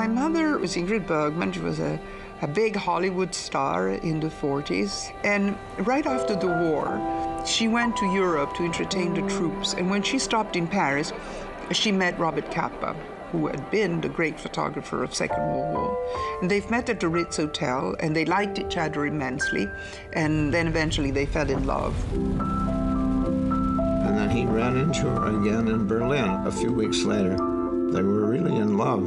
My mother was Ingrid Bergman. She was a big Hollywood star in the 40s. And right after the war, she went to Europe to entertain the troops. And when she stopped in Paris, she met Robert Capa, who had been the great photographer of Second World War. And they've met at the Ritz Hotel, and they liked each other immensely. And then eventually they fell in love. And then he ran into her again in Berlin a few weeks later. They were really in love.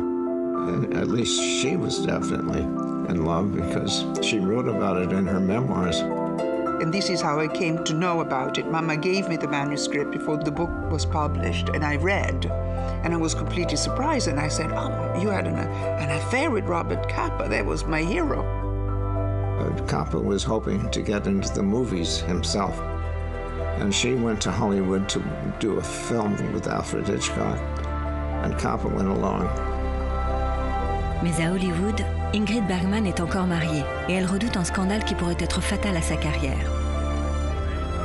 And at least she was definitely in love because she wrote about it in her memoirs. And this is how I came to know about it. Mama gave me the manuscript before the book was published, and I read. And I was completely surprised, and I said, oh, you had an affair with Robert Capa. That was my hero. Capa was hoping to get into the movies himself. And she went to Hollywood to do a film with Alfred Hitchcock. And Capa went along. Mais à Hollywood, Ingrid Bergman est encore mariée et elle redoute un scandale qui pourrait être fatal à sa carrière.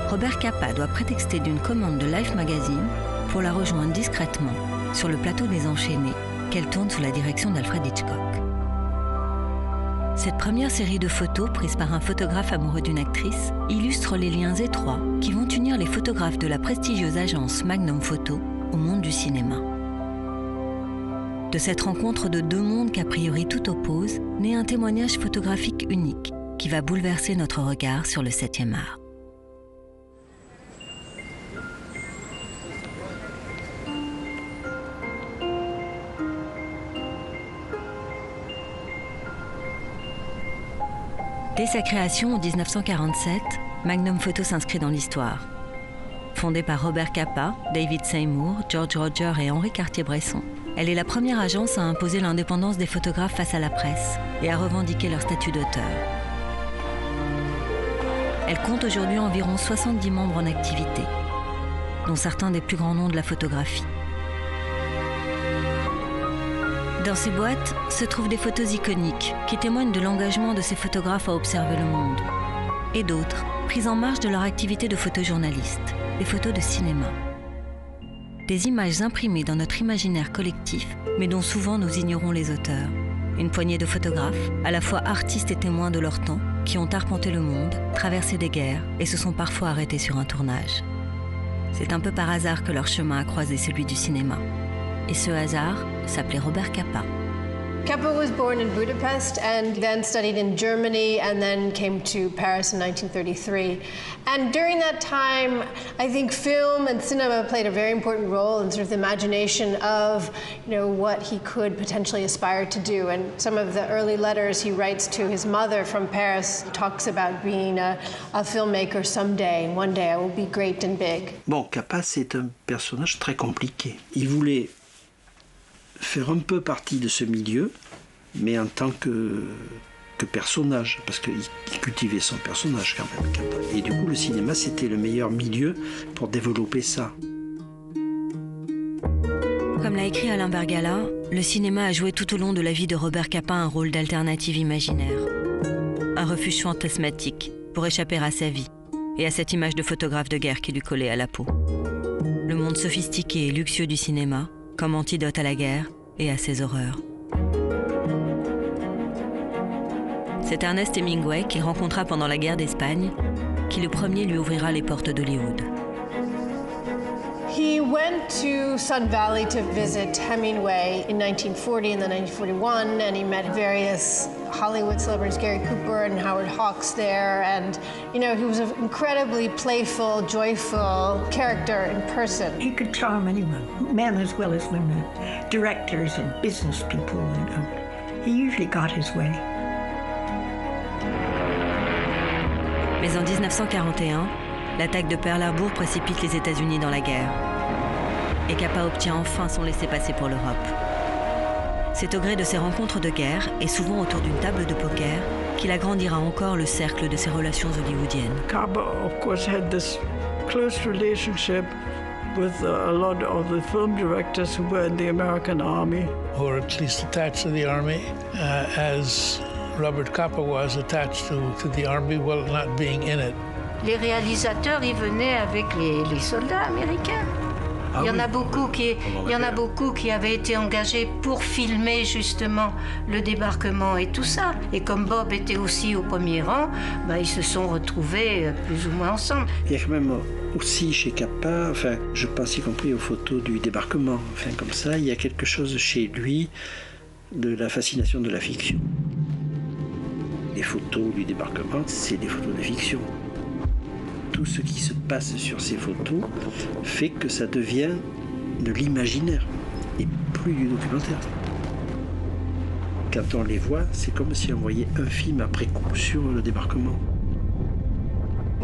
Robert Capa doit prétexter d'une commande de Life Magazine pour la rejoindre discrètement sur le plateau des Enchaînés qu'elle tourne sous la direction d'Alfred Hitchcock. Cette première série de photos prises par un photographe amoureux d'une actrice illustre les liens étroits qui vont unir les photographes de la prestigieuse agence Magnum Photo au monde du cinéma. De cette rencontre de deux mondes qu'a priori tout opposent, naît un témoignage photographique unique qui va bouleverser notre regard sur le 7e art. Dès sa création en 1947, Magnum Photo s'inscrit dans l'histoire. Fondée par Robert Capa, David Seymour, George Roger et Henri Cartier-Bresson, elle est la première agence à imposer l'indépendance des photographes face à la presse et à revendiquer leur statut d'auteur. Elle compte aujourd'hui environ 70 membres en activité, dont certains des plus grands noms de la photographie. Dans ces boîtes se trouvent des photos iconiques qui témoignent de l'engagement de ces photographes à observer le monde, et d'autres prises en marge de leur activité de photojournaliste, des photos de cinéma. Des images imprimées dans notre imaginaire collectif, mais dont souvent nous ignorons les auteurs. Une poignée de photographes, à la fois artistes et témoins de leur temps, qui ont arpenté le monde, traversé des guerres et se sont parfois arrêtés sur un tournage. C'est un peu par hasard que leur chemin a croisé celui du cinéma. Et ce hasard s'appelait Robert Capa. Capa was born in Budapest and then studied in Germany and then came to Paris in 1933. And during that time, I think film and cinema played a very important role in sort of the imagination of, what he could potentially aspire to do. And some of the early letters he writes to his mother from Paris talks about being a filmmaker someday. One day I will be great and big. Bon, Capa, c'est un personnage très compliqué. Il voulait faire un peu partie de ce milieu, mais en tant que personnage, parce qu'il cultivait son personnage quand même. Et du coup, le cinéma, c'était le meilleur milieu pour développer ça. Comme l'a écrit Alain Bergala, le cinéma a joué tout au long de la vie de Robert Capa un rôle d'alternative imaginaire. Un refuge fantasmatique pour échapper à sa vie et à cette image de photographe de guerre qui lui collait à la peau. Le monde sophistiqué et luxueux du cinéma, comme antidote à la guerre et à ses horreurs. C'est Ernest Hemingway qu'il rencontra pendant la guerre d'Espagne qui le premier lui ouvrira les portes d'Hollywood. He went to Sun Valley to visit Hemingway in 1940 and then 1941, and he met various Hollywood celebrities, Gary Cooper and Howard Hawks there, and he was an incredibly playful, joyful character in person. He could charm anyone, men as well as women, directors and business people, and he usually got his way. Mais en 1941, l'attaque de Pearl Harbor précipite les États-Unis dans la guerre. Et Capa obtient enfin son laissez-passer pour l'Europe. C'est au gré de ces rencontres de guerre, et souvent autour d'une table de poker, qu'il agrandira encore le cercle de ses relations hollywoodiennes. Capa, of course, had this close relationship with a lot of the film directors who were in the American Army. Or at least attached to the Army, as Robert Capa was attached to the Army while not being in it. Les réalisateurs, ils venaient avec les soldats américains. Il y en a beaucoup qui avaient été engagés pour filmer justement le débarquement et tout ça. Et comme Bob était aussi au premier rang, ils se sont retrouvés plus ou moins ensemble. Il y a quand même aussi chez Capa, je pense y compris aux photos du débarquement, comme ça, il y a quelque chose chez lui de la fascination de la fiction. Les photos du débarquement, c'est des photos de fiction. Tout ce qui se passe sur ces photos fait que ça devient de l'imaginaire et plus du documentaire. Quand on les voit, c'est comme si on voyait un film après coup sur le débarquement.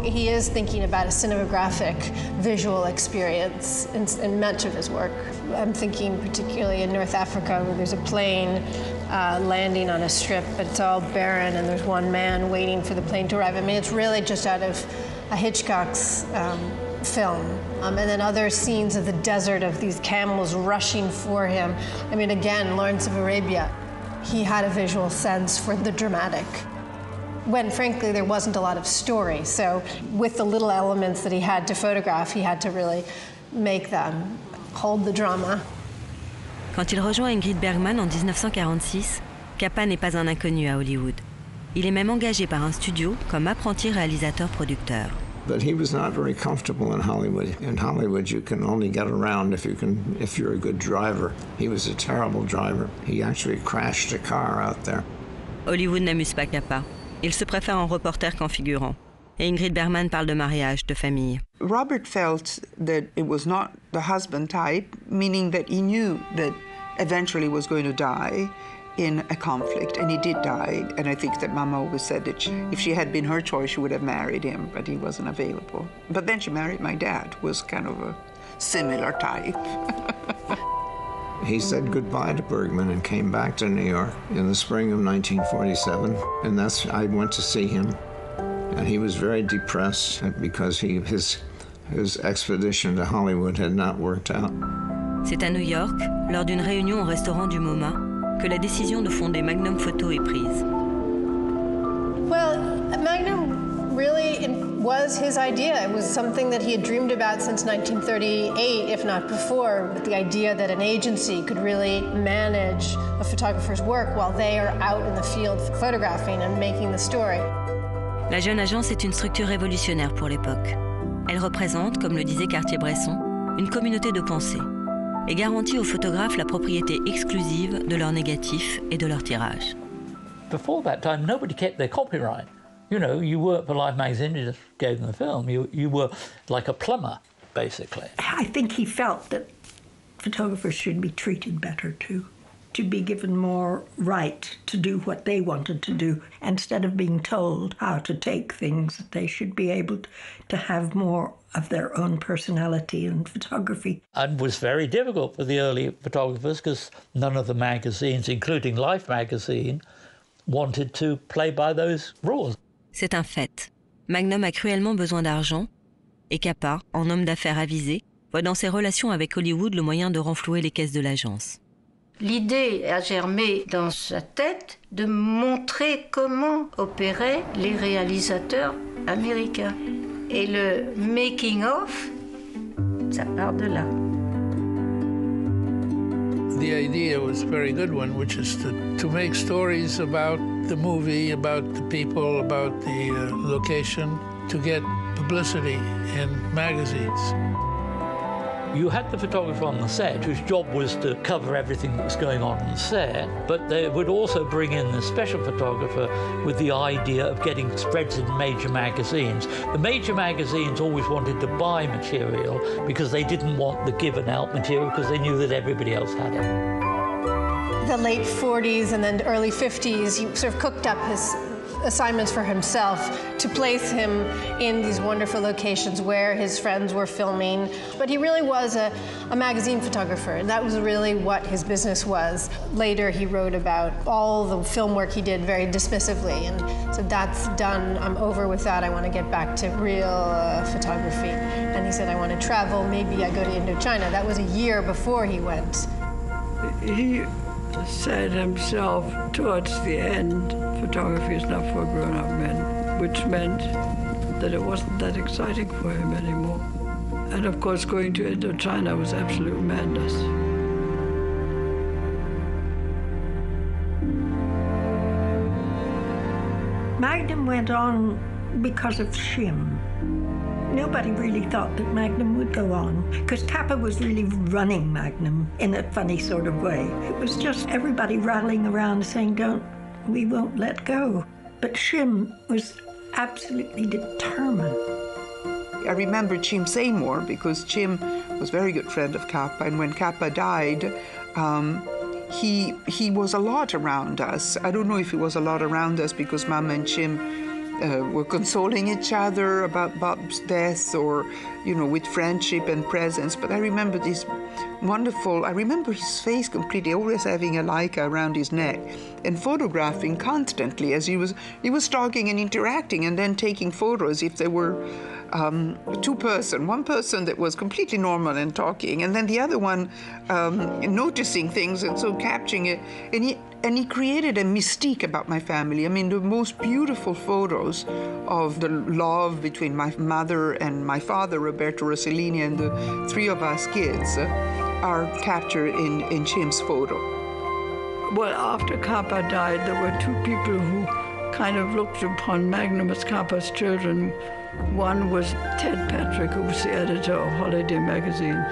He is thinking about a cinematographic visual experience in much of his work. I'm thinking particularly in North Africa where there's a plane landing on a strip, but it's all barren and there's one man waiting for the plane to arrive. I mean, it's really just out of a Hitchcock's film. And then other scenes of the desert of these camels rushing for him. I mean, again, Lawrence of Arabia, he had a visual sense for the dramatic. When, frankly, there wasn't a lot of story. So with the little elements that he had to photograph, he had to really make them hold the drama. Quand il rejoint Ingrid Bergman en 1946, Capa n'est pas un inconnu à Hollywood. Il est même engagé par un studio comme apprenti réalisateur-producteur. But he was not very comfortable in Hollywood. In Hollywood, you can only get around if you're a good driver. He was a terrible driver. He actually crashed a car out there. Hollywood n'amuse pas Capa. Il se préfère en reporter qu'en figurant. Et Ingrid Bergman parle de mariage, de famille. Robert felt that it was not the husband type, meaning that he knew that eventually was going to die in a conflict, and he did die. And I think that Mama always said that if she had been her choice, she would have married him, but he wasn't available. But then she married my dad, who was kind of a similar type. He said goodbye to Bergman and came back to New York in the spring of 1947, and I went to see him, and he was very depressed because his expedition to Hollywood had not worked out. C'est à New York, lors d'une réunion au restaurant du MoMA, que la décision de fonder Magnum Photo est prise. Well, Magnum really was his idea. It was something that he had dreamed about since 1938, if not before, with the idea that an agency could really manage a photographer's work while they are out in the field photographing and making the story. La jeune agence est une structure révolutionnaire pour l'époque. Elle représente, comme le disait Cartier-Bresson, une communauté de pensée et garantit aux photographes la propriété exclusive de leurs négatifs et de leurs tirages. Before that time, nobody kept their copyright. You know, you worked for Life magazine, you just gave them the film. You were like a plumber, basically. I think he felt that photographers should be treated better too, to be given more right to do what they wanted to do. Instead of being told how to take things, they should be able to have more of their own personality in photography. And it was very difficult for the early photographers because none of the magazines, including Life magazine, wanted to play by those rules. C'est un fait. Magnum a cruellement besoin d'argent et Capa, en homme d'affaires avisé, voit dans ses relations avec Hollywood le moyen de renflouer les caisses de l'agence. L'idée a germé dans sa tête de montrer comment opéraient les réalisateurs américains. Et le making-of, ça part de là. The idea was a very good one, which is to make stories about the movie, about the people, about the location, to get publicity in magazines. You had the photographer on the set whose job was to cover everything that was going on the set, but they would also bring in the special photographer with the idea of getting spreads in major magazines. The major magazines always wanted to buy material because they didn't want the given out material because they knew that everybody else had it. The late 40s and then early 50s, he sort of cooked up his assignments for himself to place him in these wonderful locations where his friends were filming. But he really was a magazine photographer, and that was really what his business was. Later, he wrote about all the film work he did very dismissively, and so that's done. I'm over with that. I want to get back to real photography. And he said, I want to travel. Maybe I go to Indochina. That was a year before he went. He said himself towards the end, photography is not for grown-up men, which meant that it wasn't that exciting for him anymore. And of course, going to Indochina was absolute madness. Magnum went on because of Shim. Nobody really thought that Magnum would go on, because Kappa was really running Magnum in a funny sort of way. It was just everybody rallying around saying, we won't let go. But Shim was absolutely determined. I remember Jim Seymour because Jim was a very good friend of Kappa, and when Kappa died, he was a lot around us. I don't know if he was a lot around us because Mama and Jim were consoling each other about Bob's death, or, with friendship and presence. But I remember I remember his face completely, always having a Leica around his neck and photographing constantly as he was talking and interacting, and then taking photos if there were one person that was completely normal and talking, and then the other one noticing things and so capturing it. And he created a mystique about my family. I mean, the most beautiful photos of the love between my mother and my father, Roberto Rossellini, and the three of us kids are captured in Jim's photo. Well, after Kappa died, there were two people who kind of looked upon Magnum as Kappa's children. One was Ted Patrick, who was the editor of Holiday magazine,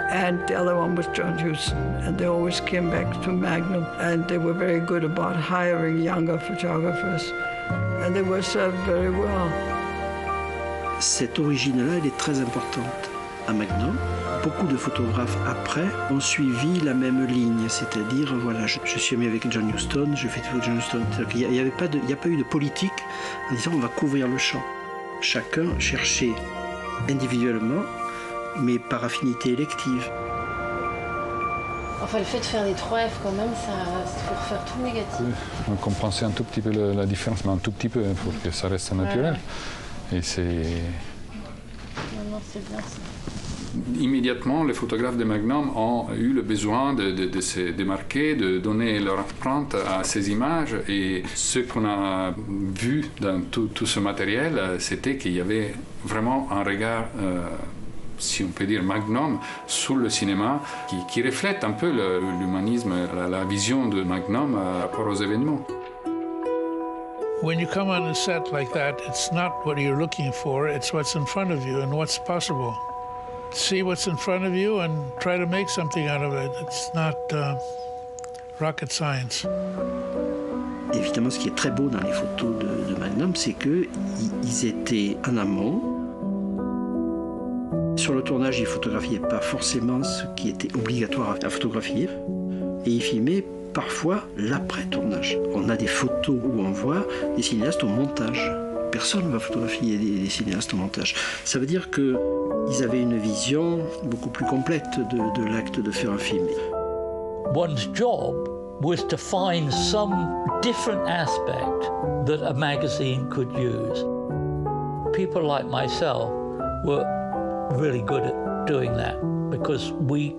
and the other one was John Huston. And they always came back to Magnum, and they were very good about hiring younger photographers, and they were served very well. Cette origine-là, elle est très importante à Magnum. Beaucoup de photographes après ont suivi la même ligne, c'est-à-dire, voilà, je suis ami avec John Huston, je fais des photos de John Huston. Il n'y a pas eu de politique en disant on va couvrir le champ. Chacun cherchait individuellement, mais par affinité élective. Enfin, le fait de faire des 3F quand même, c'est pour faire tout négatif. Oui, compenser un tout petit peu la différence, mais un tout petit peu, pour que ça reste naturel. Et c'est... Non, c'est bien ça. Immédiatement, les photographes de Magnum ont eu le besoin de se démarquer, de donner leur empreinte à ces images. Et ce qu'on a vu dans tout ce matériel, c'était qu'il y avait vraiment un regard, si on peut dire Magnum, sur le cinéma, qui reflète un peu l'humanisme, la vision de Magnum par rapport aux événements. When you come on a set like that, it's not what you're looking for, it's what's in front of you and what's possible. See what's in front of you and try to make something out of it. It's not rocket science. Évidemment, ce qui est très beau dans les photos de Magnum, c'est qu'ils étaient en amont. Sur le tournage, ils ne photographiaient pas forcément ce qui était obligatoire à photographier. Et ils filmaient parfois l'après-tournage. On a des photos où on voit des cinéastes au montage. Personne ne va photographier des cinéastes au montage. Ça veut dire qu'ils avaient une vision beaucoup plus complète de l'acte de faire un film. One's job was to find some different aspect that a magazine could use. People like myself were really good at doing that because we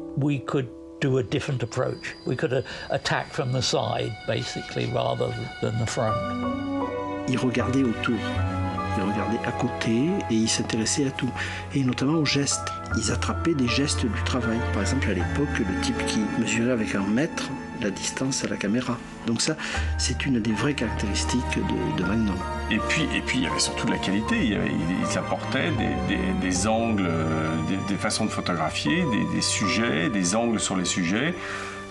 could do a different approach. We could attack from the side, basically, rather than the front. Ils regardaient autour, ils regardaient à côté et ils s'intéressaient à tout, et notamment aux gestes. Ils attrapaient des gestes du travail. Par exemple, à l'époque, le type qui mesurait avec 1 mètre la distance à la caméra. Donc ça, c'est une des vraies caractéristiques de Magnum. Et puis, il y avait surtout de la qualité. Ils apportaient des angles, des façons de photographier, des sujets, des angles sur les sujets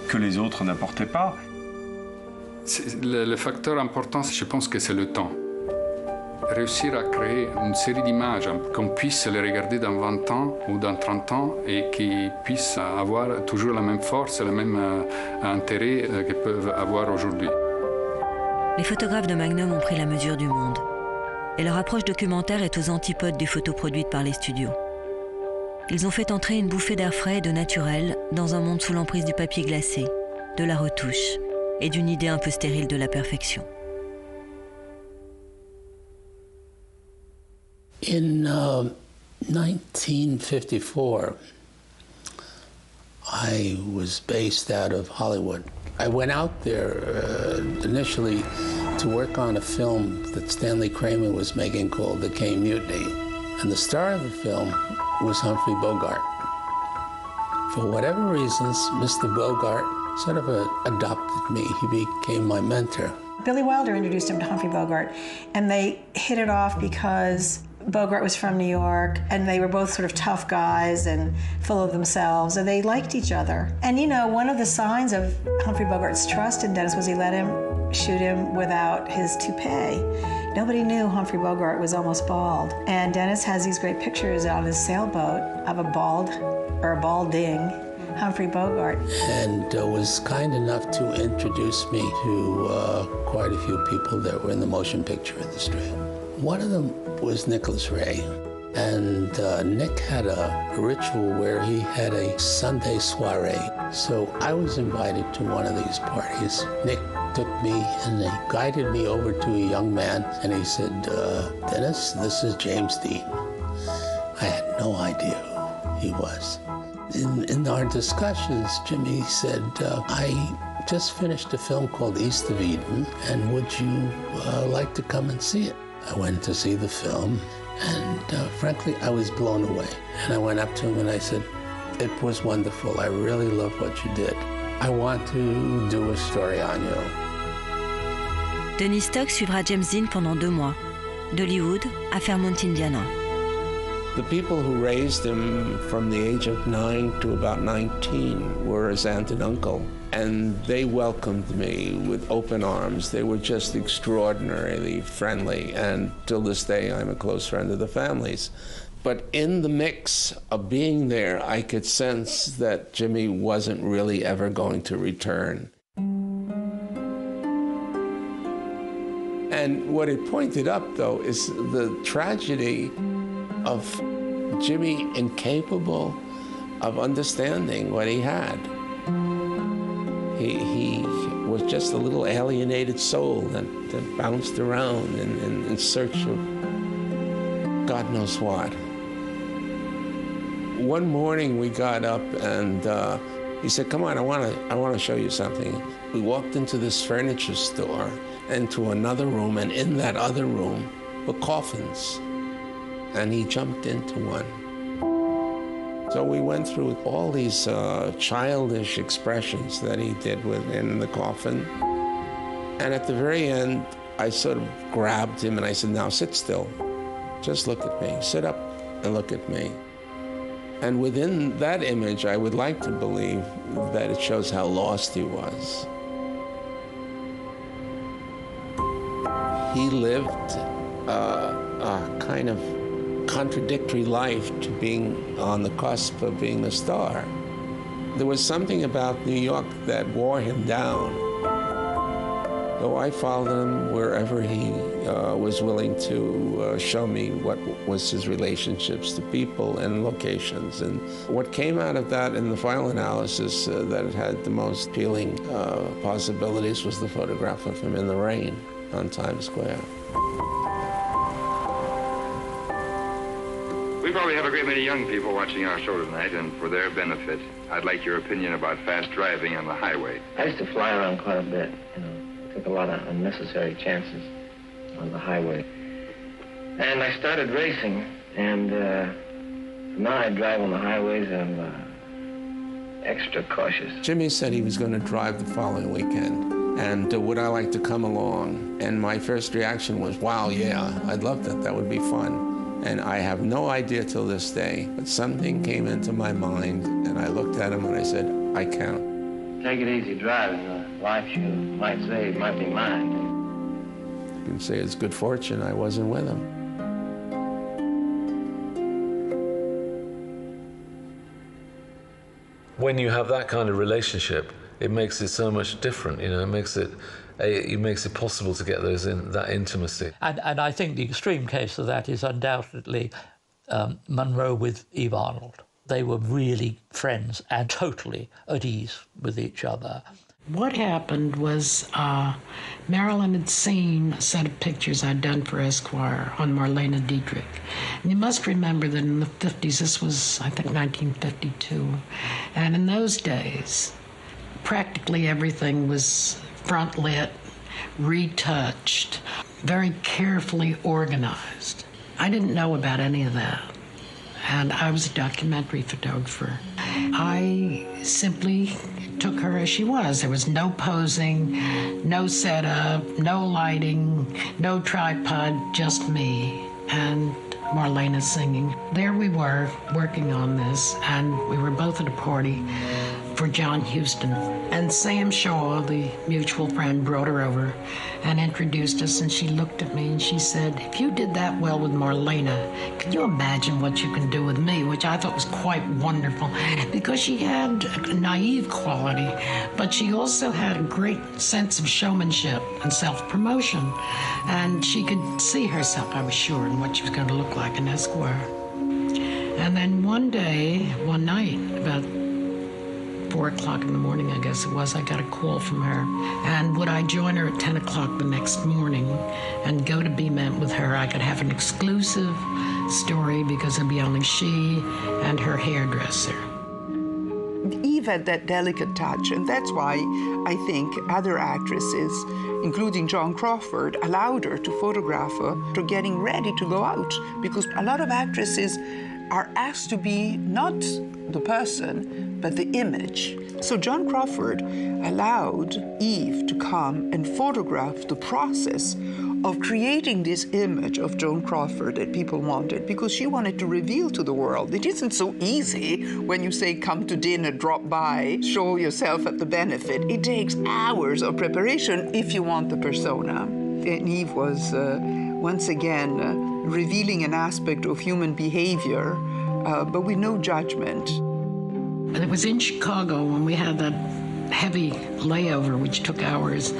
que les autres n'apportaient pas. Le facteur important, je pense que c'est le temps. Réussir à créer une série d'images, qu'on puisse les regarder dans 20 ans ou dans 30 ans et qui puissent avoir toujours la même force, le même intérêt qu'ils peuvent avoir aujourd'hui. Les photographes de Magnum ont pris la mesure du monde. Et leur approche documentaire est aux antipodes des photos produites par les studios. Ils ont fait entrer une bouffée d'air frais et de naturel dans un monde sous l'emprise du papier glacé, de la retouche et d'une idée un peu stérile de la perfection. In 1954, I was based out of Hollywood. I went out there initially to work on a film that Stanley Kramer was making called The Caine Mutiny. And the star of the film was Humphrey Bogart. For whatever reasons, Mr. Bogart sort of adopted me. He became my mentor. Billy Wilder introduced him to Humphrey Bogart, and they hit it off because Bogart was from New York, and they were both sort of tough guys and full of themselves, and they liked each other. And you know, one of the signs of Humphrey Bogart's trust in Dennis was he let him shoot him without his toupee. Nobody knew Humphrey Bogart was almost bald. And Dennis has these great pictures on his sailboat of a balding Humphrey Bogart. And was kind enough to introduce me to quite a few people that were in the motion picture industry. One of them was Nicholas Ray. And Nick had a ritual where he had a Sunday soiree. So I was invited to one of these parties. Nick took me and he guided me over to a young man, and he said, Dennis, this is James Dean. I had no idea who he was. In our discussions, Jimmy said, I just finished a film called East of Eden, and would you like to come and see it? I went to see the film, and frankly, I was blown away. And I went up to him and I said, it was wonderful. I really love what you did. I want to do a story on you. Dennis Stock suivra James Dean pendant 2 mois, d'Hollywood à Fairmont, Indiana. The people who raised him from the age of 9 to about 19 were his aunt and uncle, and they welcomed me with open arms. They were just extraordinarily friendly, and till this day I'm a close friend of the family's. But in the mix of being there, I could sense that Jimmy wasn't really ever going to return. And what it pointed up, though, is the tragedy of Jimmy incapable of understanding what he had. He was just a little alienated soul that bounced around in search of God knows what. One morning we got up and he said, come on, I want to show you something. We walked into this furniture store, into another room, and in that other room were coffins. And he jumped into one. So we went through all these childish expressions that he did within the coffin. And at the very end, I sort of grabbed him and I said, now sit still. Just look at me. Sit up and look at me. And within that image, I would like to believe that it shows how lost he was. He lived a kind of contradictory life to being on the cusp of being a star. There was something about New York that wore him down. So I followed him wherever he was willing to show me what was his relationships to people and locations. And what came out of that in the final analysis that it had the most appealing possibilities was the photograph of him in the rain on Times Square. We probably have a great many young people watching our show tonight, and for their benefit, I'd like your opinion about fast driving on the highway. I used to fly around quite a bit, took a lot of unnecessary chances on the highway. And I started racing, and now I drive on the highways and I'm extra cautious. Jimmy said he was going to drive the following weekend, and would I like to come along? And my first reaction was, wow, yeah, I'd love that. That would be fun. And I have no idea till this day, but something came into my mind, and I looked at him and I said, I can't. Take it easy driving. The life you might save might be mine. You can say it's good fortune I wasn't with him. When you have that kind of relationship, it makes it so much different, you know, it makes it possible to get that intimacy. And I think the extreme case of that is undoubtedly Monroe with Eve Arnold. They were really friends and totally at ease with each other. What happened was Marilyn had seen a set of pictures I'd done for Esquire on Marlene Dietrich. And you must remember that in the 50s, this was, I think, 1952. And in those days, practically everything was front lit, retouched, very carefully organized. I didn't know about any of that. And I was a documentary photographer. I simply took her as she was. There was no posing, no setup, no lighting, no tripod, just me and Marlene singing. There we were working on this, and we were both at a party for John Huston. And Sam Shaw, the mutual friend, brought her over and introduced us, and she looked at me and she said, if you did that well with Marlene, can you imagine what you can do with me? Which I thought was quite wonderful, because she had a naive quality, but she also had a great sense of showmanship and self-promotion. And she could see herself, I was sure, in what she was going to look like in Esquire. And then one night, about 4 o'clock in the morning, I guess it was, I got a call from her. And would I join her at 10 o'clock the next morning and go to Be Met with her? I could have an exclusive story because it'd be only she and her hairdresser. Eve had that delicate touch, and that's why I think other actresses, including Joan Crawford, allowed her to photograph her to getting ready to go out, because a lot of actresses are asked to be not the person, but the image. So Joan Crawford allowed Eve to come and photograph the process of creating this image of Joan Crawford that people wanted, because she wanted to reveal to the world. It isn't so easy when you say, come to dinner, drop by, show yourself at the benefit. It takes hours of preparation if you want the persona. And Eve was, once again, revealing an aspect of human behavior, but with no judgment. And it was in Chicago when we had that heavy layover, which took hours.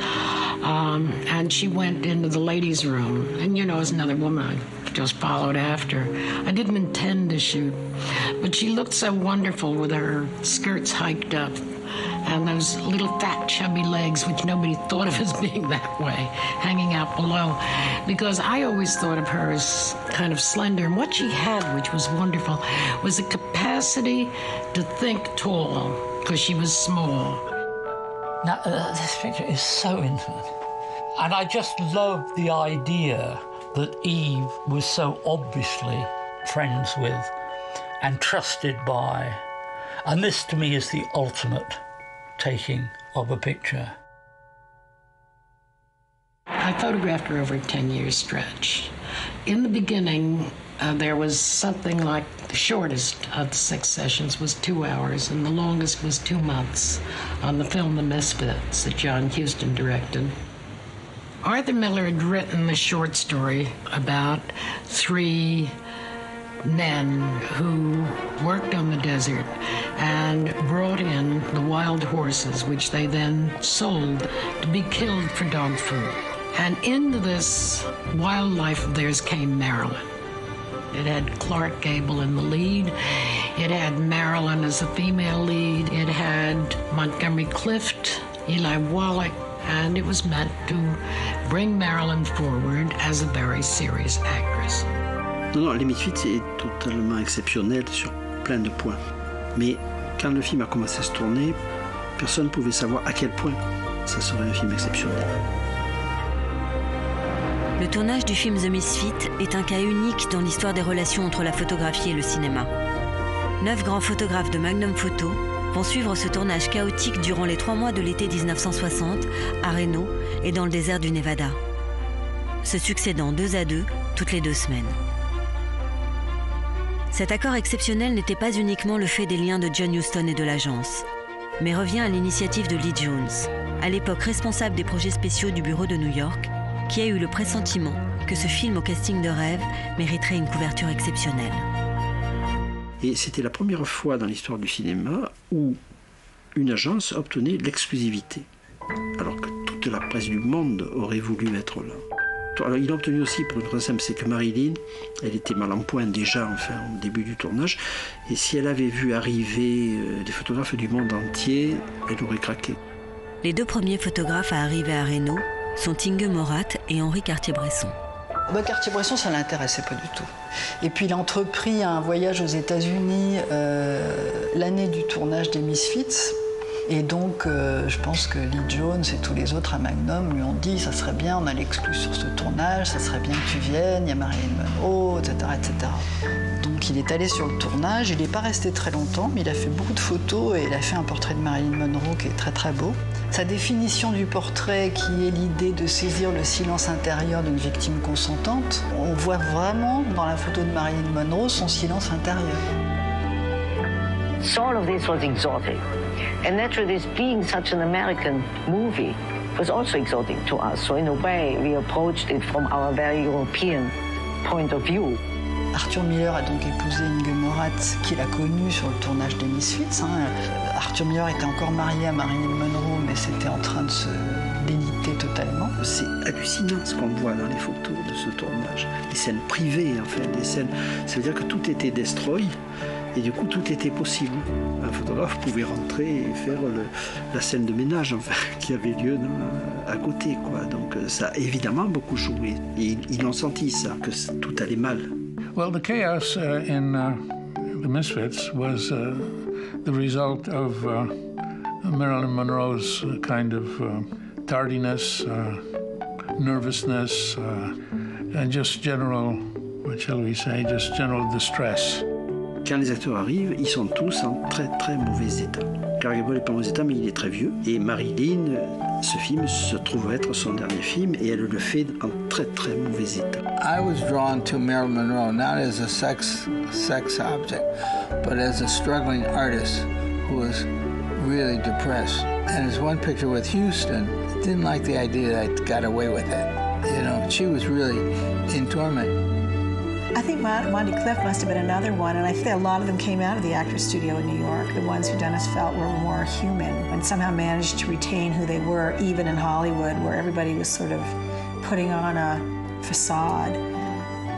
And she went into the ladies' room. And, as another woman, I just followed after. I didn't intend to shoot, but she looked so wonderful with her skirts hiked up and those little fat, chubby legs, which nobody thought of as being that way, hanging out below. Because I always thought of her as kind of slender. And what she had, which was wonderful, was a capacity to think tall, because she was small. Now, this picture is so intimate. And I just love the idea that Eve was so obviously friends with and trusted by. And this, to me, is the ultimate taking of a picture. I photographed her over a 10-year stretch. In the beginning, there was something like the shortest of the 6 sessions was 2 hours, and the longest was 2 months on the film The Misfits that John Huston directed. Arthur Miller had written a short story about 3 men who worked on the desert and brought in the wild horses, which they then sold to be killed for dog food. And into this wildlife of theirs came Marilyn. It had Clark Gable in the lead. It had Marilyn as a female lead. It had Montgomery Clift, Eli Wallach, and it was meant to bring Marilyn forward as a very serious actress. Non, Les Misfits est totalement exceptionnel sur plein de points. Mais quand le film a commencé à se tourner, personne ne pouvait savoir à quel point ça serait un film exceptionnel. Le tournage du film The Misfits est un cas unique dans l'histoire des relations entre la photographie et le cinéma. 9 grands photographes de Magnum Photo vont suivre ce tournage chaotique durant les 3 mois de l'été 1960 à Reno et dans le désert du Nevada, se succédant 2 à 2 toutes les 2 semaines. Cet accord exceptionnel n'était pas uniquement le fait des liens de John Huston et de l'agence, mais revient à l'initiative de Lee Jones, à l'époque responsable des projets spéciaux du bureau de New York, qui a eu le pressentiment que ce film au casting de rêve mériterait une couverture exceptionnelle. Et c'était la première fois dans l'histoire du cinéma où une agence obtenait l'exclusivité, alors que toute la presse du monde aurait voulu être là. Alors, il a obtenu aussi pour une raison simple, c'est que Marilyn, elle était mal en point déjà, au début du tournage, et si elle avait vu arriver des photographes du monde entier, elle aurait craqué. Les 2 premiers photographes à arriver à Reno sont Inge Morat et Henri Cartier-Bresson. Cartier-Bresson, ça ne l'intéressait pas du tout. Et puis il a entrepris un voyage aux États-Unis l'année du tournage des Misfits. Et donc, je pense que Lee Jones et tous les autres à Magnum lui ont dit, ça serait bien, on a l'exclu sur ce tournage, ça serait bien que tu viennes, il y a Marilyn Monroe, etc., etc. Donc il est allé sur le tournage, il n'est pas resté très longtemps, mais il a fait beaucoup de photos et il a fait un portrait de Marilyn Monroe qui est très très beau. Sa définition du portrait, qui est l'idée de saisir le silence intérieur d'une victime consentante, on voit vraiment dans la photo de Marilyn Monroe son silence intérieur. So all of this was exotic. And naturally, this being such an American movie was also exotic to us. So in a way, we approached it from our very European point of view. Arthur Miller a donc épousé Inge Morat, qu'il a connue sur le tournage des Misfits. Arthur Miller était encore marié à Marilyn Monroe, mais c'était en train de se déliter totalement. C'est hallucinant ce qu'on voit dans les photos de ce tournage. Les scènes privées, enfin, des scènes. Ça veut dire que tout était destroy, et du coup tout était possible. Un photographe pouvait rentrer et faire la scène de ménage, enfin, qui avait lieu à côté, quoi. Donc ça a évidemment beaucoup joué. Et ils l'ont senti, ça, que tout allait mal. Well, the chaos in the Misfits was the result of Marilyn Monroe's kind of tardiness, nervousness, and just general, what shall we say, just general distress. Quand les acteurs arrivent, ils sont tous en très très mauvais état. Clark Gable n'est pas en mauvais état, mais il est très vieux. Et Marilyn, ce film se trouve être son dernier film, et elle le fait en très très mauvais état. I was drawn to Marilyn Monroe not as a sex object, but as a struggling artist who was really depressed. And there's one picture with Houston, didn't like the idea that I got away with it. You know, she was really in torment. I think Monty Clift must have been another one, and I think a lot of them came out of the Actors Studio in New York, the ones who Dennis felt were more human and somehow managed to retain who they were, even in Hollywood, where everybody was sort of putting on a facade.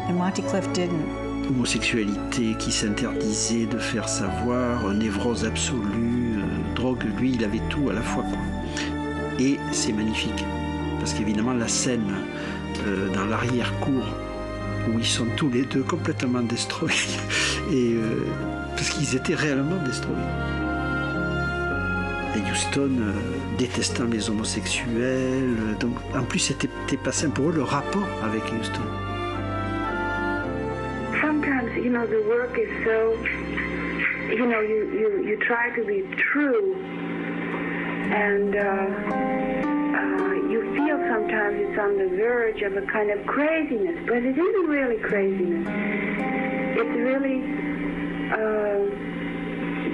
And Monty Clift didn't. Homosexualité qui s'interdisait de faire savoir, névrose absolue, drogue, lui il avait tout à la fois, quoi. Et c'est magnifique, parce qu'évidemment la scène dans l'arrière-cour où ils sont tous les deux complètement destroyés, et, parce qu'ils étaient réellement destroyés. Et Houston détestant les homosexuels, donc en plus c'était pas simple pour eux le rapport avec Houston. Sometimes, you know, the work is so, you know, you try to be true, and you feel sometimes it's on the verge of a kind of craziness, but it isn't really craziness. It's really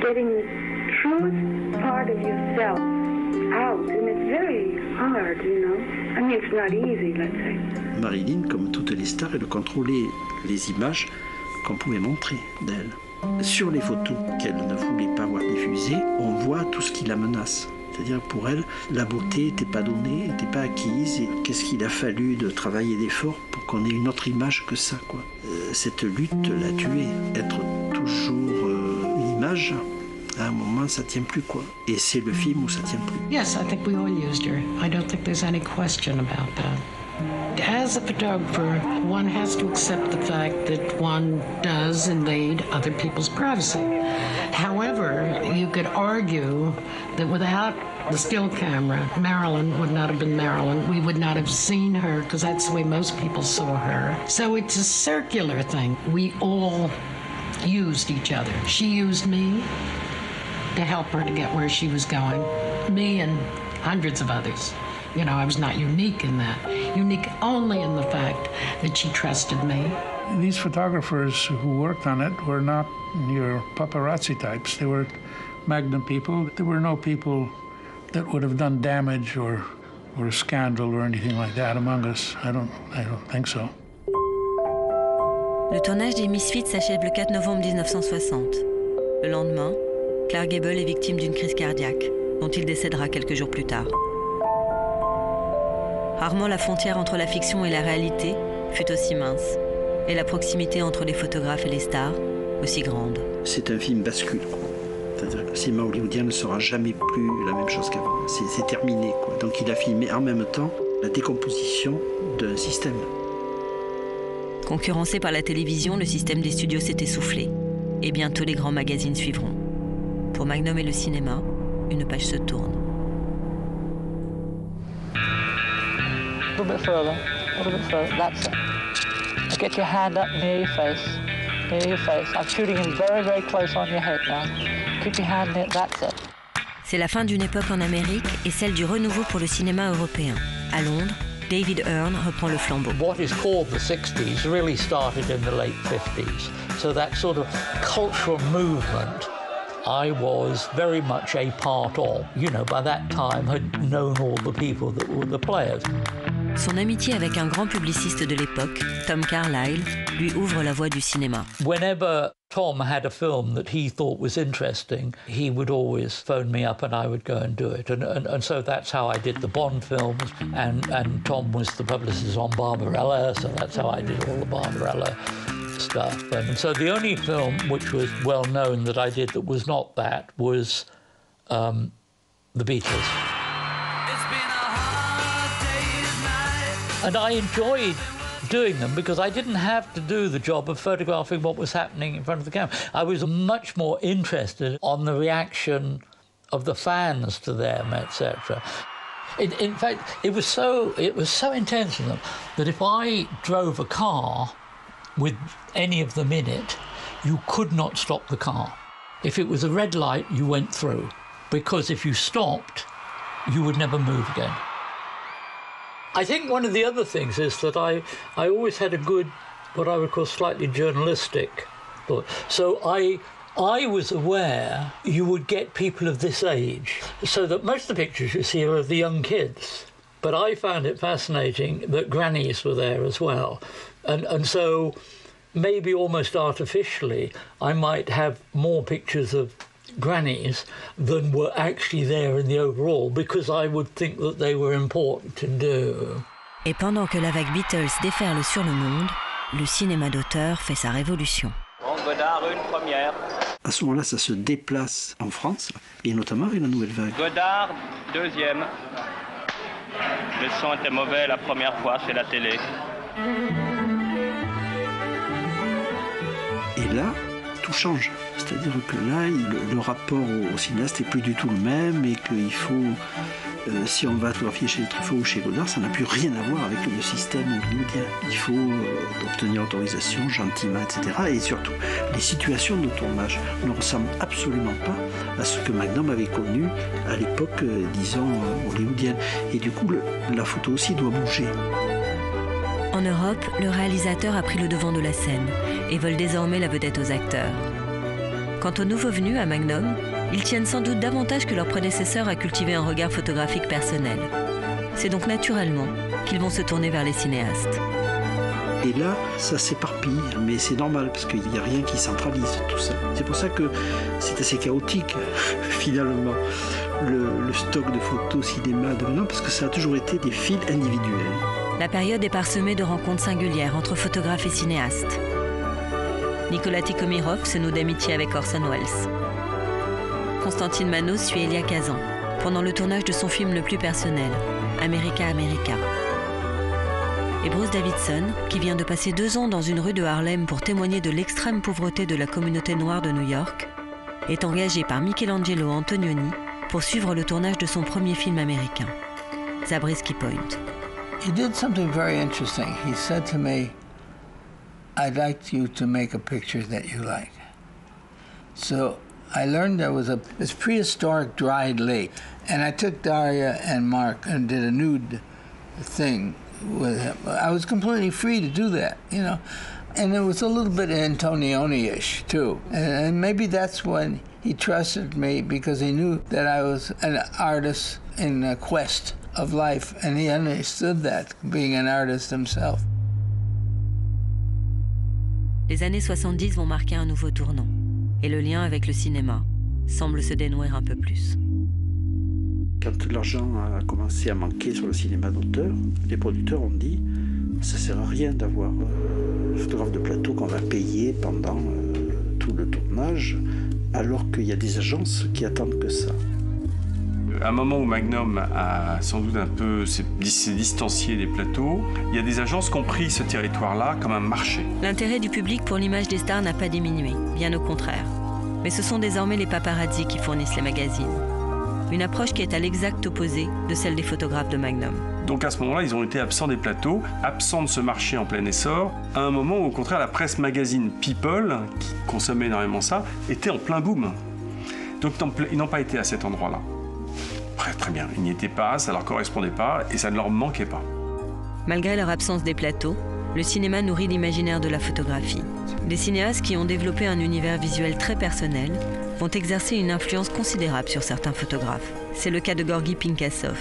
getting the truth part of yourself out, and it's very hard, you know. I mean, it's not easy, let's say. Marilyn, comme toutes les stars, elle contrôlait les images qu'on pouvait montrer d'elle. Sur les photos qu'elle ne voulait pas voir diffusées, on voit tout ce qui la menace. C'est-à-dire pour elle, la beauté n'était pas donnée, n'était pas acquise. Et qu'est-ce qu'il a fallu de travailler d'efforts pour qu'on ait une autre image que ça, quoi. Cette lutte l'a tuée. Être toujours une image, à un moment, ça tient plus, quoi. Et c'est le film où ça tient plus. Yes, I think we all used her. I don't think there's any question about that. As a photographer, one has to accept the fact that one does invade other people's privacy. However, you could argue that without the still camera, Marilyn would not have been Marilyn. We would not have seen her because that's the way most people saw her. So it's a circular thing. We all used each other. She used me to help her to get where she was going. Me and hundreds of others. You know, I was not unique in that. Unique only in the fact that she trusted me. These photographers who worked on it were not your paparazzi types. They were Magnum people. There were no people that would have done damage or a scandal or anything like that among us. I don't think so. Le tournage des Misfits s'achève le 4 novembre 1960. Le lendemain, Clark Gable est victime d'une crise cardiaque, dont il décédera quelques jours plus tard. Rarement la frontière entre la fiction et la réalité fut aussi mince, et la proximité entre les photographes et les stars aussi grande. C'est un film bascule, quoi. C'est-à-dire que le cinéma hollywoodien ne sera jamais plus la même chose qu'avant. C'est terminé, quoi. Donc il a filmé en même temps la décomposition d'un système. Concurrencé par la télévision, le système des studios s'est essoufflé, et bientôt les grands magazines suivront. Pour Magnum et le cinéma, une page se tourne. A little bit further, a little bit further, that's it. Now get your hand up near your face, near your face. I'm shooting in very, very close on your head now. Keep your hand near, that's it. C'est la fin d'une époque en Amérique et celle du renouveau pour le cinéma européen. À Londres, David Hearn reprend le flambeau. What is called the 60s really started in the late 50s. So that sort of cultural movement I was very much a part of. You know, by that time had known all the people that were the players. Son amitié avec un grand publiciste de l'époque, Tom Carlyle, lui ouvre la voie du cinéma. Whenever Tom had a film that he thought was interesting, he would always phone me up and I would go and do it. And so that's how I did the Bond films, and Tom was the publicist on Barbarella, so that's how I did all the Barbarella stuff. And so the only film which was well known that I did that was not that was The Beatles. And I enjoyed doing them because I didn't have to do the job of photographing what was happening in front of the camera. I was much more interested on the reaction of the fans to them, etc. In fact, it was so intense in them that if I drove a car with any of them in it, you could not stop the car. If it was a red light, you went through, because if you stopped, you would never move again. I think one of the other things is that I always had a good, what I would call slightly journalistic thought. So I was aware you would get people of this age, so that most of the pictures you see are of the young kids. But I found it fascinating that grannies were there as well. And so maybe almost artificially, I might have more pictures of grannies than were actually there in the overall, because I would think that they were important to do. Et pendant que la vague Beatles déferle sur le monde, le cinéma d'auteur fait sa révolution. Godard, une première. À ce moment-là, ça se déplace en France, et notamment avec la nouvelle vague. Godard, deuxième. Le son était mauvais la première fois, c'est la télé. Et là, tout change. C'est-à-dire que là, le rapport au cinéaste n'est plus du tout le même, et qu'il faut, si on va photographier chez Truffaut ou chez Godard, ça n'a plus rien à voir avec le système hollywoodien. Il faut obtenir autorisation gentiment, etc. Et surtout, les situations de tournage ne ressemblent absolument pas à ce que Magnum avait connu à l'époque, disons, hollywoodienne. Et du coup, la photo aussi doit bouger. En Europe, le réalisateur a pris le devant de la scène et vole désormais la vedette aux acteurs. Quant aux nouveaux venus à Magnum, ils tiennent sans doute davantage que leurs prédécesseurs à cultiver un regard photographique personnel. C'est donc naturellement qu'ils vont se tourner vers les cinéastes. Et là, ça s'éparpille, mais c'est normal, parce qu'il n'y a rien qui centralise tout ça. C'est pour ça que c'est assez chaotique, finalement, le stock de photos cinéma de Magnum, parce que ça a toujours été des fils individuels. La période est parsemée de rencontres singulières entre photographes et cinéastes. Nicolas Tikhomirov se noue d'amitié avec Orson Welles. Constantine Manos suit Elia Kazan pendant le tournage de son film le plus personnel, America America. Et Bruce Davidson, qui vient de passer 2 ans dans une rue de Harlem pour témoigner de l'extrême pauvreté de la communauté noire de New York, est engagé par Michelangelo Antonioni pour suivre le tournage de son premier film américain, Zabriskie Point. He did something very interesting. He said to me, I'd like you to make a picture that you like. So I learned there was this prehistoric dried lake, and I took Daria and Mark and did a nude thing with him. I was completely free to do that, you know. And it was a little bit Antonioni-ish, too. And maybe that's when he trusted me, because he knew that I was an artist in a quest of life, and he understood that, being an artist himself. Les années 70 vont marquer un nouveau tournant, et le lien avec le cinéma semble se dénouer un peu plus. Quand l'argent a commencé à manquer sur le cinéma d'auteur, les producteurs ont dit « ça ne sert à rien d'avoir un photographe de plateau qu'on va payer pendant tout le tournage, alors qu'il y a des agences qui attendent que ça ». À un moment où Magnum a sans doute un peu s'est distancié des plateaux, il y a des agences qui ont pris ce territoire-là comme un marché. L'intérêt du public pour l'image des stars n'a pas diminué, bien au contraire. Mais ce sont désormais les paparazzi qui fournissent les magazines. une approche qui est à l'exact opposé de celle des photographes de Magnum. Donc à ce moment-là, ils ont été absents des plateaux, absents de ce marché en plein essor, à un moment où au contraire la presse magazine People, qui consommait énormément ça, était en plein boom. Donc ils n'ont pas été à cet endroit-là. Très bien, ils n'y étaient pas, ça ne leur correspondait pas et ça ne leur manquait pas. Malgré leur absence des plateaux, le cinéma nourrit l'imaginaire de la photographie. Des cinéastes qui ont développé un univers visuel très personnel vont exercer une influence considérable sur certains photographes. C'est le cas de Georgi Pinkassov,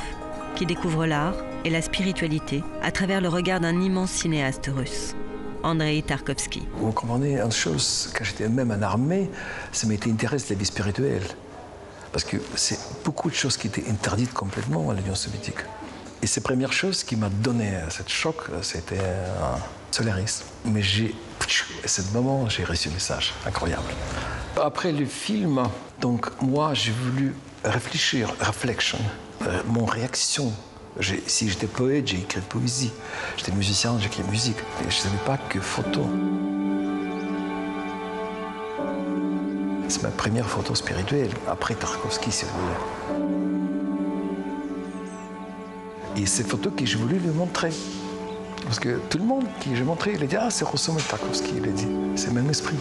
qui découvre l'art et la spiritualité à travers le regard d'un immense cinéaste russe, Andrei Tarkovsky. Vous comprenez une chose, quand j'étais même en armée, ça m'était intéressé la vie spirituelle. Parce que c'est beaucoup de choses qui étaient interdites complètement à l'Union soviétique. Et ces premières choses qui m'a donné ce choc, c'était Solaris. Mais à ce moment, j'ai reçu un message incroyable. Après le film, donc moi, j'ai voulu réfléchir, mon réaction. Si j'étais poète, j'ai écrit poésie. J'étais musicien, j'ai écrit musique. Et je ne savais pas que photo. C'est ma première photo spirituelle, après Tarkovsky, si vous voulez. Et ces photos que j'ai voulu lui montrer. Parce que tout le monde qui j'ai montré, il a dit « Ah, c'est ressemble à Tarkovsky », il a dit. C'est le même esprit.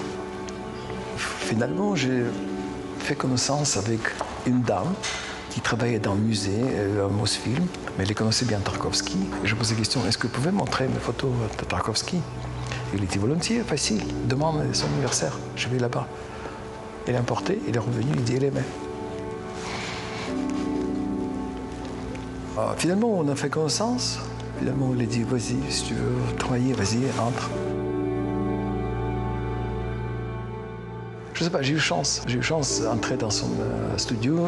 Finalement, j'ai fait connaissance avec une dame qui travaillait dans le musée, à Mosfilm, mais elle connaissait bien Tarkovsky. Et je posais la question, est-ce que vous pouvez montrer mes photos de Tarkovsky? Il était volontiers, facile, demande son anniversaire, je vais là-bas. Il a importé, il est revenu, il dit, il aimait. Finalement, on a fait connaissance. Finalement, il a dit, vas-y, si tu veux travailler, vas-y, entre. Je sais pas, j'ai eu chance d'entrer dans son studio,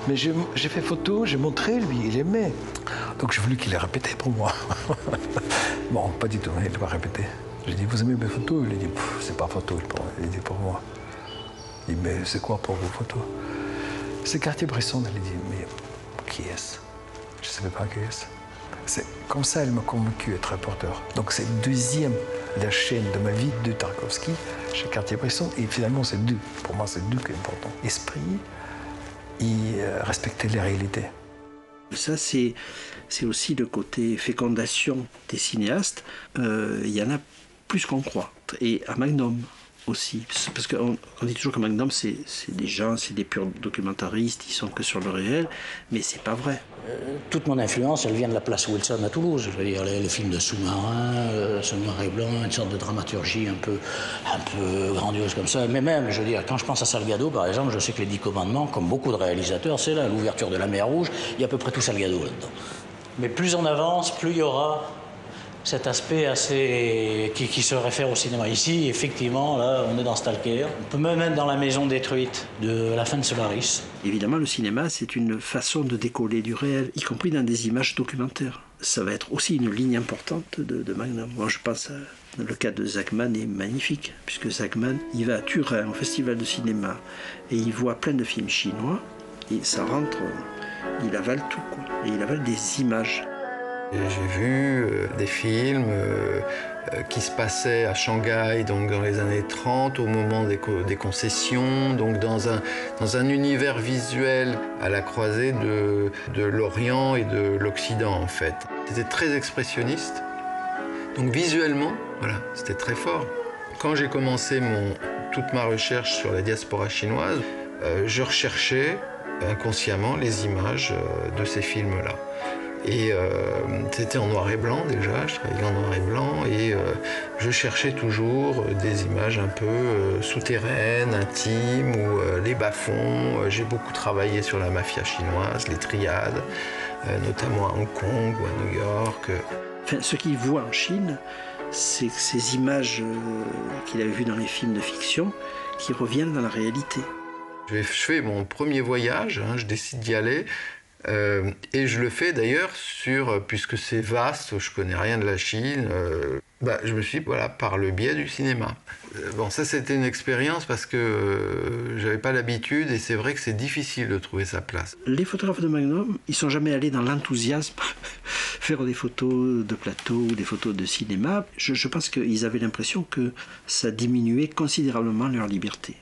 mais j'ai fait photo, j'ai montré, lui, il aimait. Donc j'ai voulu qu'il les répétait pour moi. Bon, pas du tout, il n'a pas répété. J'ai dit, vous aimez mes photos? Il a dit, c'est pas photo, il a dit pour moi. Il dit, mais c'est quoi pour vos photos? C'est Cartier-Bresson, il a dit, mais qui est-ce? Je ne savais pas qui est-ce. C'est comme ça, elle m'a convaincu d'être reporter. Donc c'est deuxième la chaîne de ma vie de Tarkovsky chez Cartier-Bresson. Et finalement, c'est deux. Pour moi, c'est deux qui est important. Esprit et respecter les réalités. Ça, c'est aussi le côté fécondation des cinéastes. Il y en a plus qu'on croit. Et à Magnum aussi. Parce qu'on dit toujours que Magnum, c'est des gens, c'est des purs documentaristes, ils sont que sur le réel, mais c'est pas vrai. Toute mon influence, elle vient de la place Wilson à Toulouse. Je veux dire, les films de sous-marins, ce noir et blanc, une sorte de dramaturgie un peu grandiose comme ça. Mais même, je veux dire, quand je pense à Salgado, par exemple, je sais que les 10 commandements, comme beaucoup de réalisateurs, c'est là, l'ouverture de la mer Rouge, il y a à peu près tout Salgado là-dedans. Mais plus on avance, plus il y aura cet aspect assez qui se réfère au cinéma. Ici, effectivement, là, on est dans Stalker. On peut même être dans la maison détruite de la fin de Solaris. Évidemment, le cinéma, c'est une façon de décoller du réel, y compris dans des images documentaires. Ça va être aussi une ligne importante de Magnum. Moi, je pense le cas de Zachman est magnifique, puisque Zachman, il va à Turin, au festival de cinéma, et il voit plein de films chinois, et ça rentre, il avale tout, quoi. Et il avale des images. J'ai vu des films qui se passaient à Shanghai, donc dans les années 30, au moment des concessions, donc dans un univers visuel à la croisée de l'Orient et de l'Occident, en fait. C'était très expressionniste. Donc visuellement, voilà, c'était très fort. Quand j'ai commencé toute ma recherche sur la diaspora chinoise, je recherchais inconsciemment les images de ces films-là. Et c'était en noir et blanc déjà, je travaillais en noir et blanc et je cherchais toujours des images un peu souterraines, intimes ou les bas-fonds. J'ai beaucoup travaillé sur la mafia chinoise, les triades, notamment à Hong Kong ou à New York. Enfin, ce qu'il voit en Chine, c'est ces images qu'il avait vues dans les films de fiction qui reviennent dans la réalité. Je fais mon premier voyage, je décide d'y aller. Et je le fais d'ailleurs puisque c'est vaste, je connais rien de la Chine, je me suis dit, voilà, par le biais du cinéma. Bon, ça c'était une expérience parce que j'avais pas l'habitude et c'est vrai que c'est difficile de trouver sa place. Les photographes de Magnum, ils sont jamais allés dans l'enthousiasme, faire des photos de plateau ou des photos de cinéma. Je pense qu'ils avaient l'impression que ça diminuait considérablement leur liberté.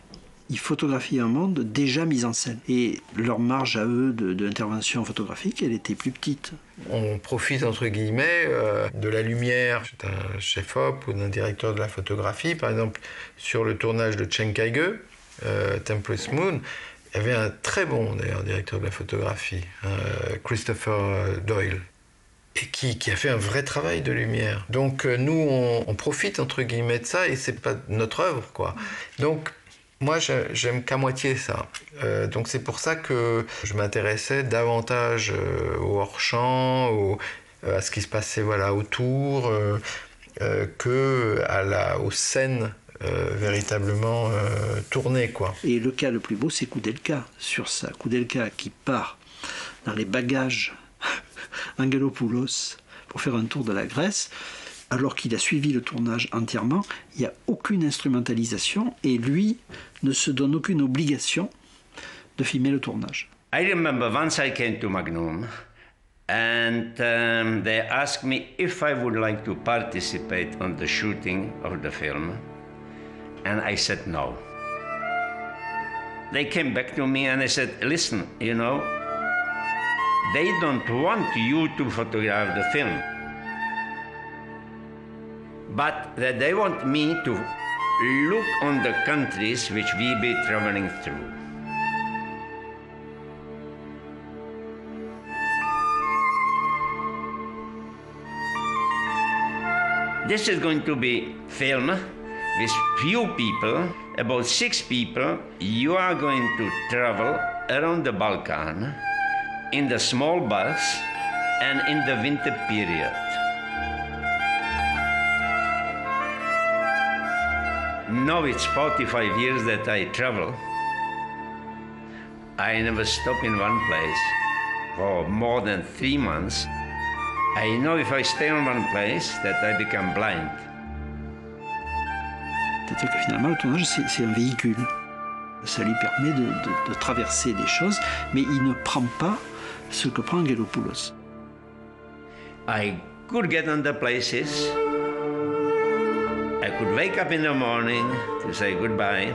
ils photographiaient un monde déjà mis en scène. Et leur marge à eux d'intervention photographique, elle était plus petite. On profite, entre guillemets, de la lumière d'un chef-op ou d'un directeur de la photographie. Par exemple, sur le tournage de Chen Kaige, Temperance Moon, il y avait un très bon, d'ailleurs, directeur de la photographie, Christopher Doyle, et qui a fait un vrai travail de lumière. Donc nous, on profite, entre guillemets, de ça, et c'est pas notre œuvre, quoi. Donc, moi, j'aime qu'à moitié ça. Donc c'est pour ça que je m'intéressais davantage au hors-champ, à ce qui se passait voilà, autour, aux scènes véritablement tournées, quoi. Et le cas le plus beau, c'est Koudelka, sur ça. Koudelka qui part dans les bagages Angelopoulos pour faire un tour de la Grèce, alors qu'il a suivi le tournage entièrement. Il n'y a aucune instrumentalisation et lui ne se donne aucune obligation de filmer le tournage. I remember once I came to Magnum and they asked me if I would like to participate on the shooting of the film, and I said no. They came back to me and I said, listen, you know, they don't want you to photograph the film, but that they want me to look on the countries which we be traveling through. This is going to be film with few people, about 6 people. You are going to travel around the Balkan in the small bus and in the winter period. Now it's 45 years that I travel. I never stop in one place for more than 3 months. I know if I stay in one place that I become blind. C'est-à-dire que finalement le tournage c'est un véhicule. Ça lui permet de traverser des choses, mais il ne prend pas ce que prend Angelopoulos. I could get on the places. I could wake up in the morning to say goodbye.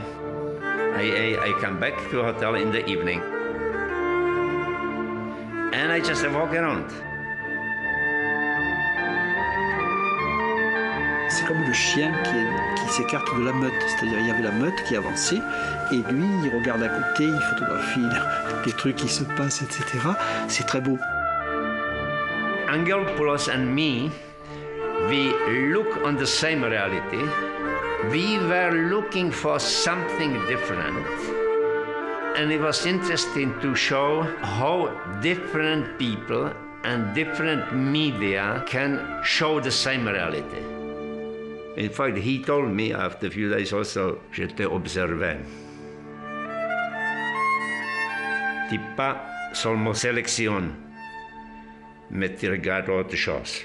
I come back to the hotel in the evening. And I just walk around. C'est comme le chien qui s'écarte de la meute. C'est-à-dire il y avait la meute qui avançait et lui, il regarde à côté, il photographie les trucs qui se passent, etc. C'est très beau. Angelopoulos and me, we look on the same reality. We were looking for something different. And it was interesting to show how different people and different media can show the same reality. In fact, he told me after a few days also, je te observais. Tu pas seulement sélectionnes, mais tu regardes autre chose.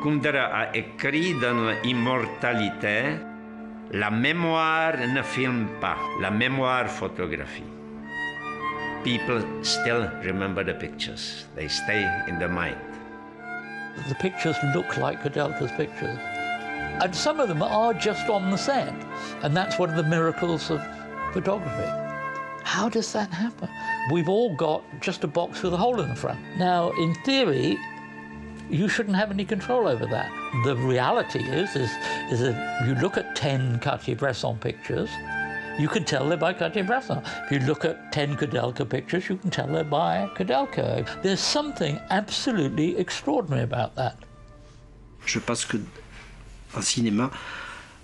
Kundera a écrit dans l'immortalité, la mémoire ne filme pas, la mémoire photographie. People still remember the pictures. They stay in the mind. The pictures look like Koudelka's pictures. And some of them are just on the set. And that's one of the miracles of photography. How does that happen? We've all got just a box with a hole in the front. Now, in theory, you shouldn't have any control over that. The reality is that you look at 10 Cartier-Bresson pictures, you can tell they're by Cartier-Bresson. If you look at 10 Koudelka pictures, you can tell they're by Koudelka. There's something absolutely extraordinary about that. Je pense que en cinéma,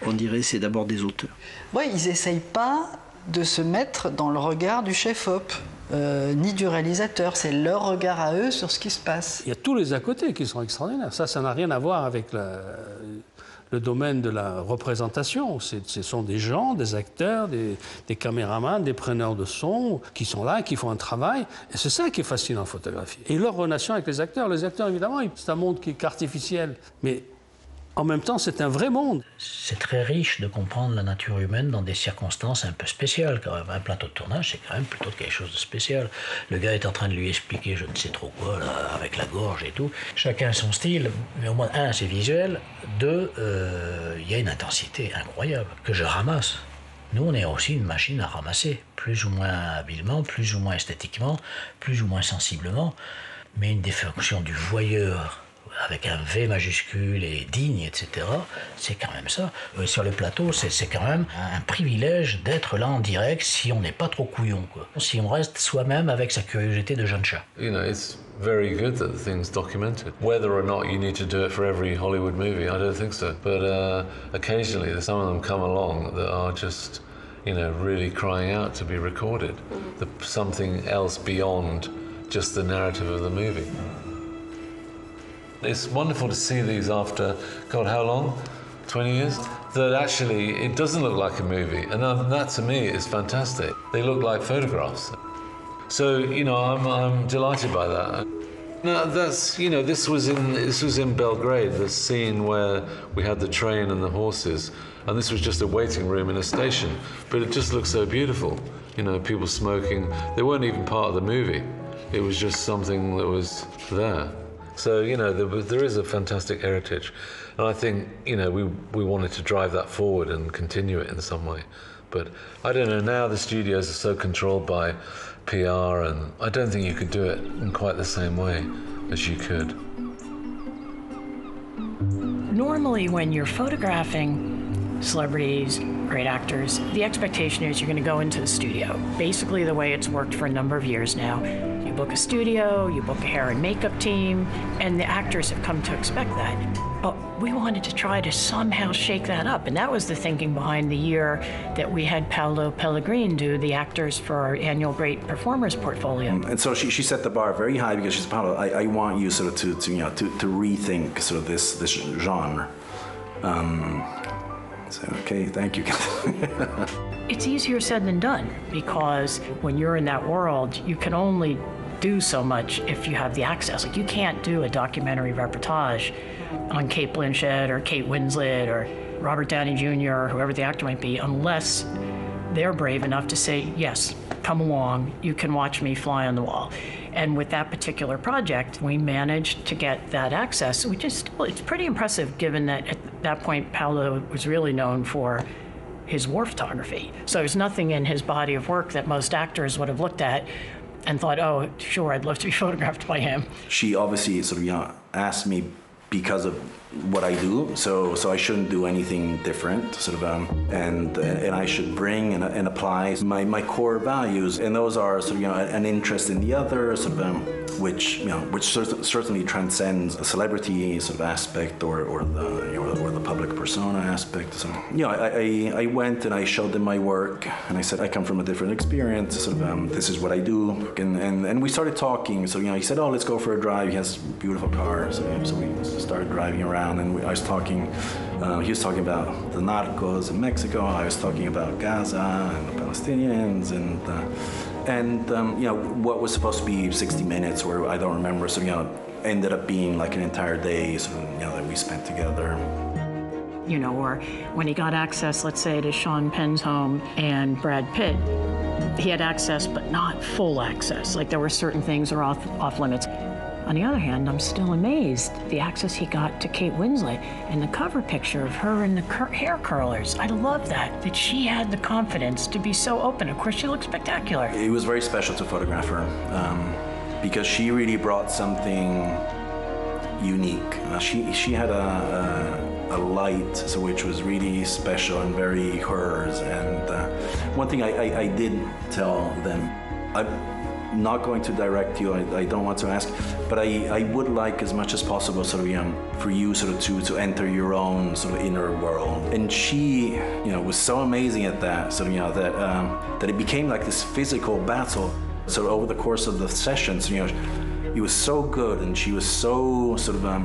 on dirait c'est d'abord des auteurs. Oui, ils n'essayent pas de se mettre dans le regard du chef-op, ni du réalisateur. C'est leur regard à eux sur ce qui se passe. Il y a tous les à côté qui sont extraordinaires. Ça n'a rien à voir avec le domaine de la représentation. Ce sont des gens, des acteurs, des caméramans, des preneurs de son qui sont là, qui font un travail. Et c'est ça qui est fascinant en photographie. Et leur relation avec les acteurs, évidemment, c'est un monde qui est artificiel. Mais En même temps, c'est un vrai monde. C'est très riche de comprendre la nature humaine dans des circonstances un peu spéciales quand même. Un plateau de tournage, c'est quand même plutôt quelque chose de spécial. Le gars est en train de lui expliquer je ne sais trop quoi, là, avec la gorge et tout. Chacun son style, mais au moins, un, c'est visuel. Deux, il y a une intensité incroyable que je ramasse. Nous, on est aussi une machine à ramasser, plus ou moins habilement, plus ou moins esthétiquement, plus ou moins sensiblement, mais une des fonctions du voyeur, avec un V majuscule et digne, etc., c'est quand même ça. Sur le plateau, c'est quand même un privilège d'être là en direct si on n'est pas trop couillon, quoi. Si on reste soi-même avec sa curiosité de jeune chat. You know, it's very good that the thing's documented. Whether or not you need to do it for every Hollywood movie, I don't think so. But occasionally, some of them come along that are just, you know, really crying out to be recorded. Something else beyond just the narrative of the movie. It's wonderful to see these after, God, how long? 20 years? That actually, it doesn't look like a movie. And that to me is fantastic. They look like photographs. So, you know, I'm delighted by that. No, that's, you know, this was in Belgrade, the scene where we had the train and the horses. And this was just a waiting room in a station. But it just looked so beautiful. You know, people smoking. They weren't even part of the movie. It was just something that was there. So, you know, there is a fantastic heritage. And I think, you know, we wanted to drive that forward and continue it in some way. But I don't know, now the studios are so controlled by PR, and I don't think you could do it in quite the same way as you could. Normally, when you're photographing celebrities, great actors, the expectation is you're going to go into the studio. Basically the way it's worked for a number of years now. You book a studio, you book a hair and makeup team, and the actors have come to expect that. But we wanted to try to somehow shake that up, and that was the thinking behind the year that we had Paolo Pellegrin do the actors for our annual Great Performers portfolio. And so she set the bar very high because she said, Paolo, I want you sort of to rethink sort of this genre. So, okay, thank you. It's easier said than done, because when you're in that world, you can only do so much if you have the access. Like, you can't do a documentary reportage on Cate Blanchett or Kate Winslet or Robert Downey Jr. or whoever the actor might be, unless they're brave enough to say, yes, come along, you can watch me fly on the wall. And with that particular project, we managed to get that access, which is still, it's pretty impressive given that at that point, Paolo was really known for his war photography. So there's nothing in his body of work that most actors would have looked at and thought, oh, sure, I'd love to be photographed by him. She obviously sort of, asked me because of what I do, so I shouldn't do anything different, sort of, and I should bring and apply my core values, and those are sort of, an interest in the other, sort of, which certainly transcends the celebrity sort of aspect or the public persona aspect. So, I went and I showed them my work, and I said I come from a different experience. Sort of, this is what I do, and we started talking. So he said, oh, let's go for a drive. He has a beautiful car, so we started driving around. And I was talking, he was talking about the narcos in Mexico, I was talking about Gaza and the Palestinians, and what was supposed to be 60 minutes, or I don't remember, so ended up being like an entire day, that we spent together. Or when he got access, let's say, to Sean Penn's home and Brad Pitt, he had access, but not full access. Like, there were certain things that were off limits. On the other hand, I'm still amazed the access he got to Kate Winslet and the cover picture of her in the hair curlers. I love that she had the confidence to be so open. Of course, she looked spectacular. It was very special to photograph her because she really brought something unique. She had a light, which was really special and very hers. And one thing I did tell them, I'm not going to direct you, I don't want to ask, but I would like as much as possible sort of, for you sort of to enter your own sort of inner world. And she, was so amazing at that, sort of, that it became like this physical battle. So over the course of the sessions, it was so good, and she was so sort of,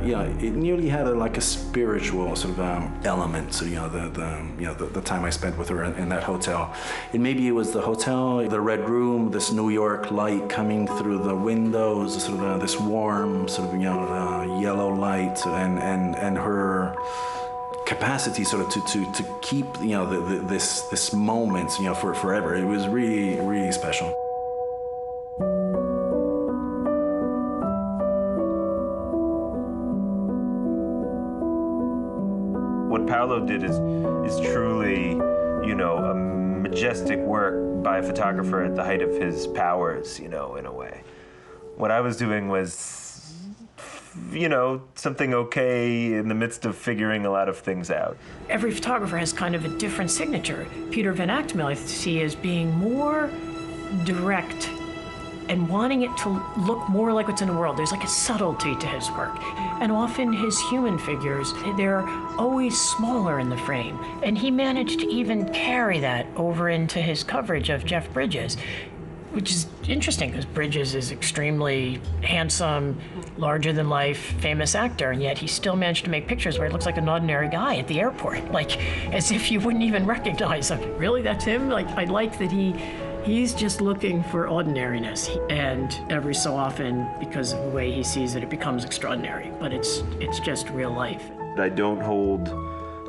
it nearly had like a spiritual sort of element. So the time I spent with her in that hotel, and maybe it was the hotel, the red room, this New York light coming through the windows, sort of this warm sort of yellow light, and her capacity sort of to keep this moment for forever. It was really, really special. What Paolo did is truly, a majestic work by a photographer at the height of his powers, in a way. What I was doing was, something okay in the midst of figuring a lot of things out. Every photographer has kind of a different signature. Peter Van Actemill I see as being more direct and wanting it to look more like what's in the world. There's like a subtlety to his work. And often his human figures, they're always smaller in the frame. And he managed to even carry that over into his coverage of Jeff Bridges, which is interesting because Bridges is extremely handsome, larger-than-life, famous actor, and yet he still managed to make pictures where he looks like an ordinary guy at the airport, like as if you wouldn't even recognize him. Really, that's him? Like, I like that he's just looking for ordinariness, and every so often, because of the way he sees it, it becomes extraordinary, but it's just real life. I don't hold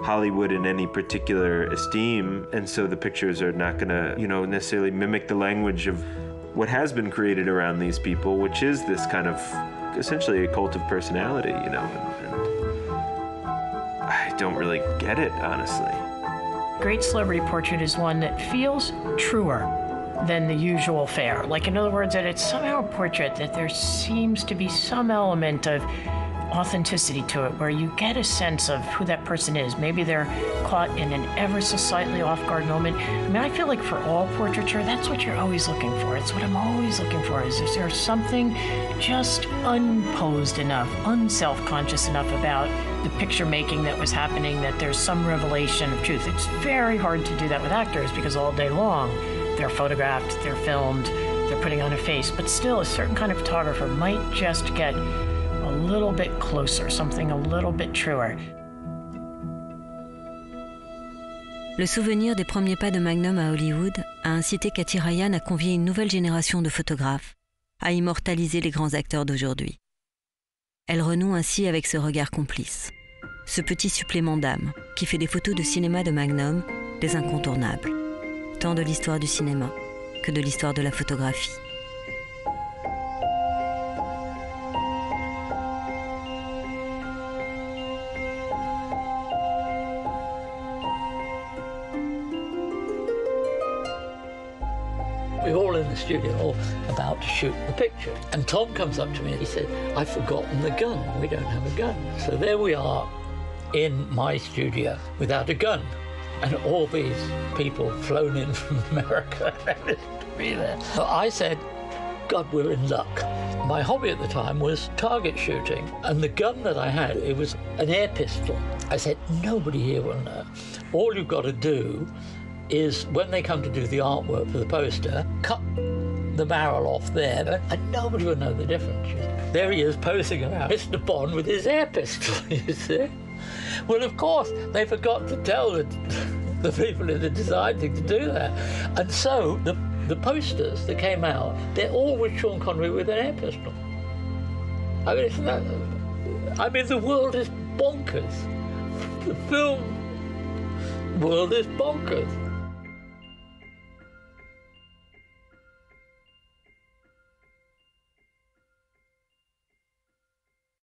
Hollywood in any particular esteem, and so the pictures are not gonna, necessarily mimic the language of what has been created around these people, which is this kind of, essentially a cult of personality, and I don't really get it, honestly. Great celebrity portrait is one that feels truer than the usual fare. Like, in other words, that it's somehow a portrait that there seems to be some element of authenticity to it, where you get a sense of who that person is. Maybe they're caught in an ever so slightly off-guard moment. I mean, I feel like for all portraiture, that's what you're always looking for. It's what I'm always looking for, is there something just unposed enough, unself-conscious enough about the picture making that was happening, that there's some revelation of truth. It's very hard to do that with actors because all day long they're photographed, they're filmed, they're putting on a face, but still a certain kind of photographer might just get a little bit closer, something a little bit truer. Le souvenir des premiers pas de Magnum à Hollywood a incité Kathy Ryan à convier une nouvelle génération de photographes à immortaliser les grands acteurs d'aujourd'hui. Elle renoue ainsi avec ce regard complice, ce petit supplément d'âme qui fait des photos de cinéma de Magnum des incontournables, tant de l'histoire du cinéma que de l'histoire de la photographie. We're all in the studio about to shoot the picture. And Tom comes up to me and he said, I've forgotten the gun. We don't have a gun. So there we are in my studio without a gun. And all these people flown in from America to be there. So I said, God, we're in luck. My hobby at the time was target shooting. And the gun that I had, it was an air pistol. I said, nobody here will know. All you've got to do is when they come to do the artwork for the poster, cut the barrel off there, and nobody will know the difference. There he is posing around Mr. Bond with his air pistol, you see. Well, of course, they forgot to tell the people in the design thing to do that. And so the posters that came out, they're all with Sean Connery with an air pistol. I mean, the world is bonkers. The film world is bonkers.